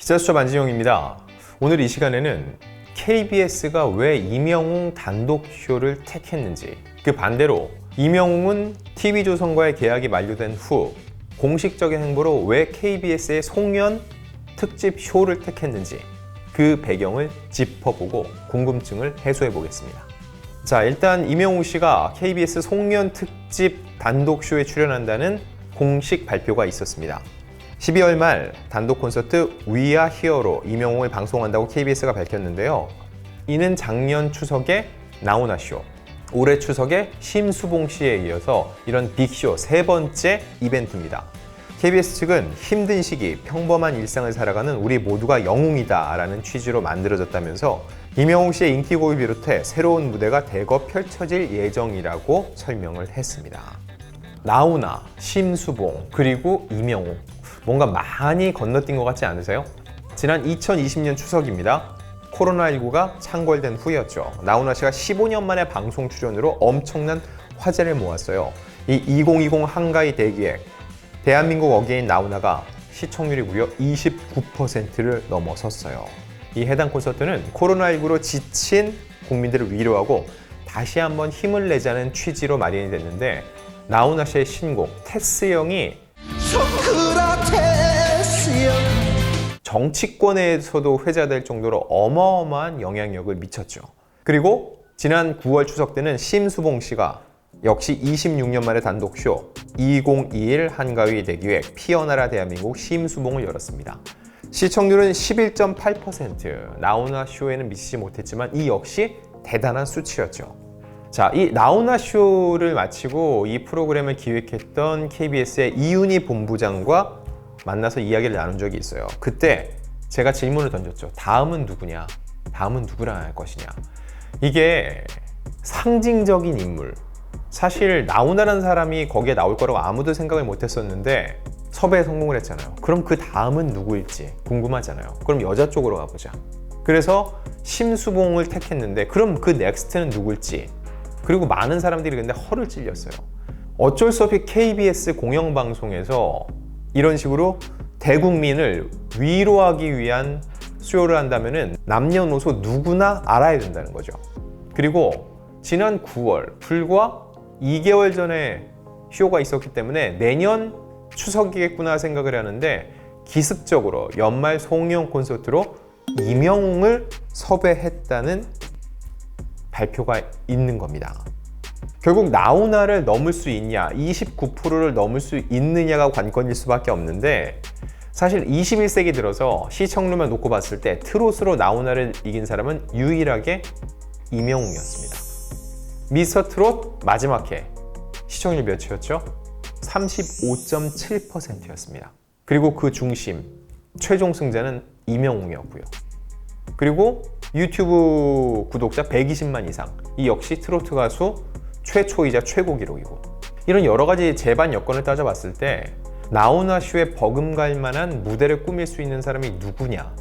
기자수첩 안진용입니다. 오늘 이 시간에는 KBS가 왜 이명웅 단독쇼를 택했는지, 그 반대로 이명웅은 TV조선과의 계약이 만료된 후 공식적인 행보로 왜 KBS의 송년 특집 쇼를 택했는지 그 배경을 짚어보고 궁금증을 해소해 보겠습니다. 자, 일단 이명웅 씨가 KBS 송년 특집 단독쇼에 출연한다는 공식 발표가 있었습니다. 12월 말 단독 콘서트 We Are Here로 이명웅을 방송한다고 KBS가 밝혔는데요. 이는 작년 추석에 나훈아 쇼, 올해 추석에 심수봉 씨에 이어서 이런 빅쇼 세 번째 이벤트입니다. KBS 측은 힘든 시기, 평범한 일상을 살아가는 우리 모두가 영웅이다 라는 취지로 만들어졌다면서 이명웅 씨의 인기곡을 비롯해 새로운 무대가 대거 펼쳐질 예정이라고 설명을 했습니다. 나훈아, 심수봉, 그리고 이명웅, 뭔가 많이 건너뛴 것 같지 않으세요? 지난 2020년 추석입니다. 코로나19가 창궐된 후였죠. 나훈아 씨가 15년 만에 방송 출연으로 엄청난 화제를 모았어요. 이 2020 한가위 대기획, 대한민국 어게인 나훈아가 시청률이 무려 29%를 넘어섰어요. 이 해당 콘서트는 코로나19로 지친 국민들을 위로하고 다시 한번 힘을 내자는 취지로 마련이 됐는데, 나훈아 씨의 신곡 테스형이 정치권에서도 회자될 정도로 어마어마한 영향력을 미쳤죠. 그리고 지난 9월 추석 때는 심수봉 씨가 역시 26년 만에 단독쇼 2021 한가위 대기획 피어나라 대한민국 심수봉을 열었습니다. 시청률은 11.8%, 나훈아 쇼에는 미치지 못했지만 이 역시 대단한 수치였죠. 자, 이 나훈아 쇼를 마치고 이 프로그램을 기획했던 KBS의 이윤희 본부장과 만나서 이야기를 나눈 적이 있어요. 그때 제가 질문을 던졌죠. 다음은 누구냐? 다음은 누구랑 할 것이냐? 이게 상징적인 인물. 사실 나훈아라는 사람이 거기에 나올 거라고 아무도 생각을 못 했었는데 섭외에 성공을 했잖아요. 그럼 그 다음은 누구일지 궁금하잖아요. 그럼 여자 쪽으로 가보자. 그래서 심수봉을 택했는데 그럼 그 넥스트는 누굴지, 그리고 많은 사람들이 근데 허를 찔렸어요. 어쩔 수 없이 KBS 공영방송에서 이런 식으로 대국민을 위로하기 위한 쇼를 한다면은 남녀노소 누구나 알아야 된다는 거죠. 그리고 지난 9월, 불과 2개월 전에 쇼가 있었기 때문에 내년 추석이겠구나 생각을 하는데 기습적으로 연말 송년 콘서트로 이명웅을 섭외했다는 발표가 있는 겁니다. 결국 나훈아를 넘을 수 있냐, 29%를 넘을 수 있느냐가 관건일 수밖에 없는데, 사실 21세기 들어서 시청률만 놓고 봤을 때 트롯으로 나훈아를 이긴 사람은 유일하게 이명웅이었습니다. 미스터 트롯 마지막 회 시청률 몇이었죠? 35.7%였습니다. 그리고 그 중심, 최종 승자는 이명웅이었고요. 그리고 유튜브 구독자 120만 이상, 이 역시 트로트 가수 최초이자 최고 기록이고, 이런 여러 가지 재반 여건을 따져봤을 때 나훈아 쇼에 버금갈 만한 무대를 꾸밀 수 있는 사람이 누구냐,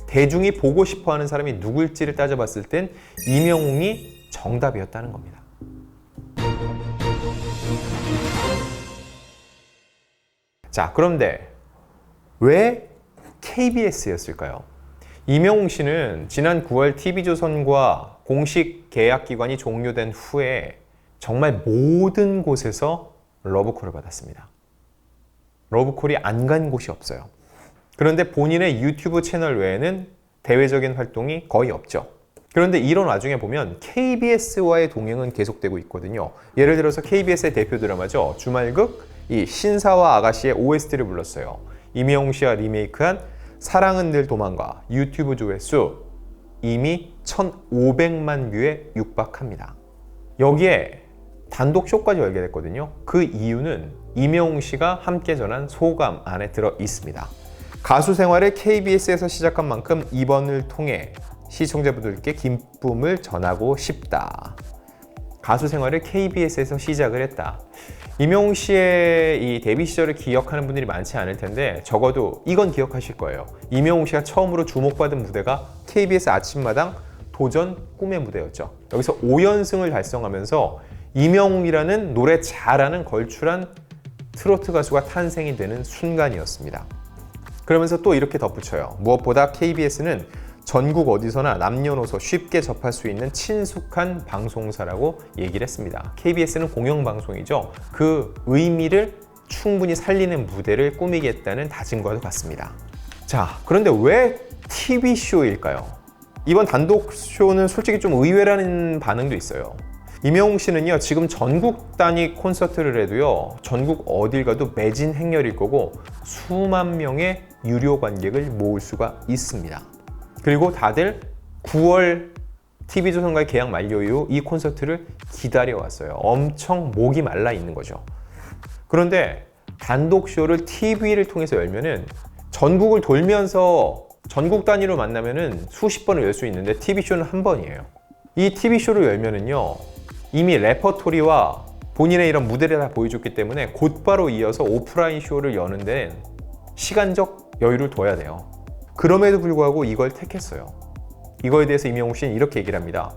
대중이 보고 싶어하는 사람이 누굴지를 따져봤을 땐 이명웅이 정답이었다는 겁니다. 자, 그런데 왜 KBS였을까요? 이명웅 씨는 지난 9월 TV조선과 공식 계약 기간이 종료된 후에 정말 모든 곳에서 러브콜을 받았습니다. 러브콜이 안 간 곳이 없어요. 그런데 본인의 유튜브 채널 외에는 대외적인 활동이 거의 없죠. 그런데 이런 와중에 보면 KBS와의 동행은 계속되고 있거든요. 예를 들어서 KBS의 대표 드라마죠. 주말극 이 신사와 아가씨의 OST를 불렀어요. 이명웅 씨가 리메이크한 사랑은 늘 도망가 유튜브 조회수 이미 1,500만 뷰에 육박합니다. 여기에 단독 쇼까지 열게 됐거든요. 그 이유는 이명웅 씨가 함께 전한 소감 안에 들어 있습니다. 가수 생활을 KBS에서 시작한 만큼 이번을 통해 시청자분들께 기쁨을 전하고 싶다. 가수 생활을 KBS에서 시작을 했다. 이명웅 씨의 이 데뷔 시절을 기억하는 분들이 많지 않을 텐데 적어도 이건 기억하실 거예요. 이명웅 씨가 처음으로 주목받은 무대가 KBS 아침마당 도전 꿈의 무대였죠. 여기서 5연승을 달성하면서 이명웅이라는 노래 잘하는 걸출한 트로트 가수가 탄생이 되는 순간이었습니다. 그러면서 또 이렇게 덧붙여요. 무엇보다 KBS는 전국 어디서나 남녀노소 쉽게 접할 수 있는 친숙한 방송사라고 얘기를 했습니다. KBS는 공영방송이죠. 그 의미를 충분히 살리는 무대를 꾸미겠다는 다짐과도 같습니다. 자, 그런데 왜 TV쇼일까요? 이번 단독쇼는 솔직히 좀 의외라는 반응도 있어요. 임영웅 씨는요, 지금 전국 단위 콘서트를 해도요, 전국 어딜 가도 매진 행렬일 거고 수만 명의 유료 관객을 모을 수가 있습니다. 그리고 다들 9월 TV조선과의 계약 만료 이후 이 콘서트를 기다려왔어요. 엄청 목이 말라 있는 거죠. 그런데 단독쇼를 TV를 통해서 열면은 전국을 돌면서 전국 단위로 만나면은 수십 번을 열 수 있는데 TV쇼는 한 번이에요. 이 TV쇼를 열면은요, 이미 레퍼토리와 본인의 이런 무대를 다 보여줬기 때문에 곧바로 이어서 오프라인 쇼를 여는 데는 시간적 여유를 둬야 돼요. 그럼에도 불구하고 이걸 택했어요. 이거에 대해서 임영웅 씨는 이렇게 얘기를 합니다.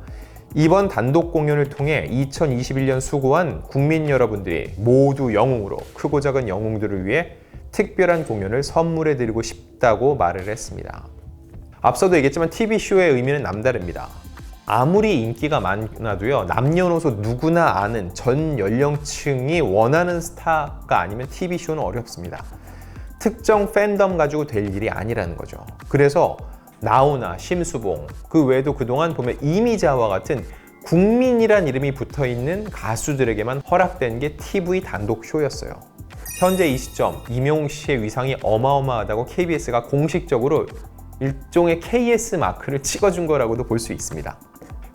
이번 단독 공연을 통해 2021년 수고한 국민 여러분들이 모두 영웅으로, 크고 작은 영웅들을 위해 특별한 공연을 선물해 드리고 싶다고 말을 했습니다. 앞서도 얘기했지만 TV쇼의 의미는 남다릅니다. 아무리 인기가 많아도요, 남녀노소 누구나 아는 전 연령층이 원하는 스타가 아니면 TV쇼는 어렵습니다. 특정 팬덤 가지고 될 일이 아니라는 거죠. 그래서 나훈아, 심수봉, 그 외에도 그동안 보면 이미자와 같은 국민이란 이름이 붙어있는 가수들에게만 허락된 게 TV 단독 쇼였어요. 현재 이 시점 임영웅 씨의 위상이 어마어마하다고 KBS가 공식적으로 일종의 KS 마크를 찍어준 거라고도 볼 수 있습니다.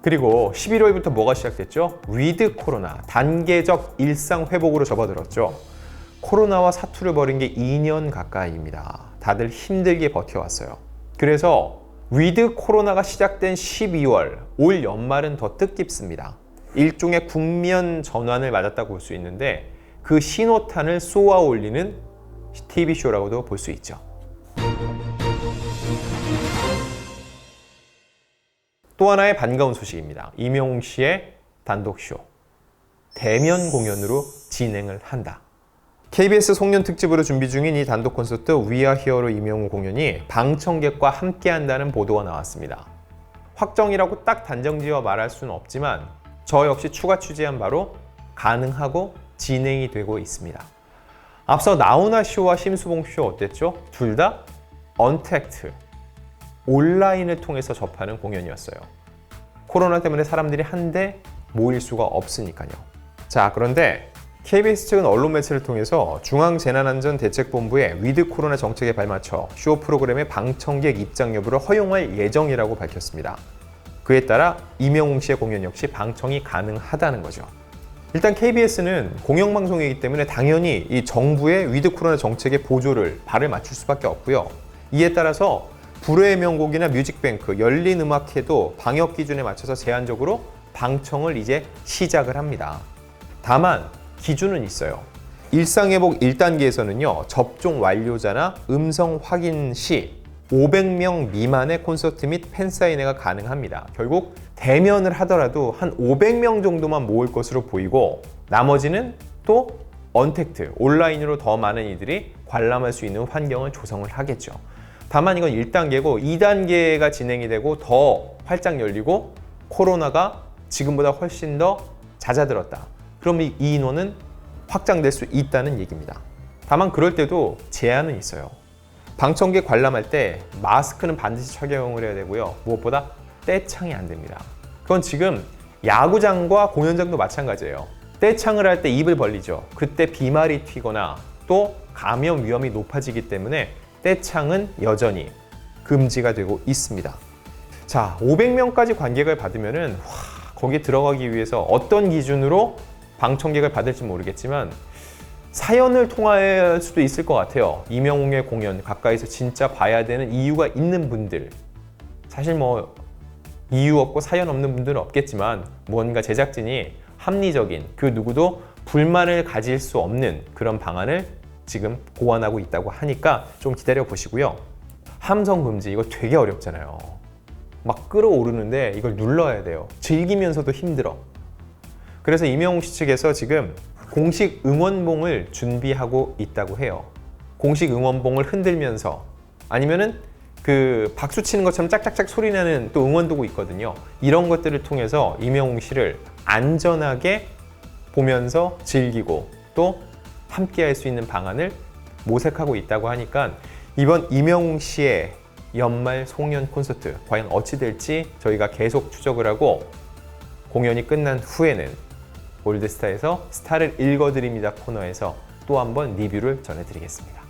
그리고 11월부터 뭐가 시작됐죠? 위드 코로나, 단계적 일상 회복으로 접어들었죠. 코로나와 사투를 벌인 게 2년 가까이입니다. 다들 힘들게 버텨왔어요. 그래서 위드 코로나가 시작된 12월, 올 연말은 더 뜻깊습니다. 일종의 국면 전환을 맞았다고 볼 수 있는데 그 신호탄을 쏘아 올리는 TV쇼라고도 볼 수 있죠. 또 하나의 반가운 소식입니다. 임영웅 씨의 단독쇼, 대면 공연으로 진행을 한다. KBS 송년 특집으로 준비 중인 이 단독 콘서트 We Are Here로 임영웅 공연이 방청객과 함께 한다는 보도가 나왔습니다. 확정이라고 딱 단정지어 말할 수는 없지만 저 역시 추가 취재한 바로 가능하고 진행이 되고 있습니다. 앞서 나훈아 쇼와 심수봉 쇼 어땠죠? 둘 다 언택트, 온라인을 통해서 접하는 공연이었어요. 코로나 때문에 사람들이 한데 모일 수가 없으니까요. 자, 그런데 KBS 측은 언론 매체를 통해서 중앙재난안전대책본부의 위드 코로나 정책에 발맞춰 쇼 프로그램의 방청객 입장 여부를 허용할 예정이라고 밝혔습니다. 그에 따라 임영웅 씨의 공연 역시 방청이 가능하다는 거죠. 일단 KBS는 공영방송이기 때문에 당연히 이 정부의 위드 코로나 정책의 보조를 발을 맞출 수밖에 없고요. 이에 따라서 불후의 명곡이나 뮤직뱅크, 열린음악회도 방역 기준에 맞춰서 제한적으로 방청을 이제 시작을 합니다. 다만 기준은 있어요. 일상회복 1단계에서는요, 접종 완료자나 음성 확인 시 500명 미만의 콘서트 및 팬사인회가 가능합니다. 결국 대면을 하더라도 한 500명 정도만 모을 것으로 보이고 나머지는 또 언택트, 온라인으로 더 많은 이들이 관람할 수 있는 환경을 조성을 하겠죠. 다만 이건 1단계고 2단계가 진행이 되고 더 활짝 열리고 코로나가 지금보다 훨씬 더 잦아들었다. 그럼 이 인원은 확장될 수 있다는 얘기입니다. 다만 그럴 때도 제한은 있어요. 방청객 관람할 때 마스크는 반드시 착용을 해야 되고요. 무엇보다 떼창이 안 됩니다. 그건 지금 야구장과 공연장도 마찬가지예요. 떼창을 할 때 입을 벌리죠. 그때 비말이 튀거나 또 감염 위험이 높아지기 때문에 떼창은 여전히 금지가 되고 있습니다. 자, 500명까지 관객을 받으면은 거기에 들어가기 위해서 어떤 기준으로 방청객을 받을지 모르겠지만 사연을 통할 수도 있을 것 같아요. 임영웅의 공연 가까이서 진짜 봐야 되는 이유가 있는 분들, 사실 뭐 이유 없고 사연 없는 분들은 없겠지만 뭔가 제작진이 합리적인, 그 누구도 불만을 가질 수 없는 그런 방안을 지금 고안하고 있다고 하니까 좀 기다려 보시고요. 함성 금지, 이거 되게 어렵잖아요. 막 끌어오르는데 이걸 눌러야 돼요. 즐기면서도 힘들어. 그래서 임영웅 씨 측에서 지금 공식 응원봉을 준비하고 있다고 해요. 공식 응원봉을 흔들면서 아니면은 그 박수 치는 것처럼 짝짝짝 소리 나는 또 응원도구 있거든요. 이런 것들을 통해서 임영웅 씨를 안전하게 보면서 즐기고 또 함께 할 수 있는 방안을 모색하고 있다고 하니까 이번 임영웅 씨의 연말 송년 콘서트 과연 어찌 될지 저희가 계속 추적을 하고 공연이 끝난 후에는 올드스타에서 스타를 읽어드립니다 코너에서 또 한번 리뷰를 전해드리겠습니다.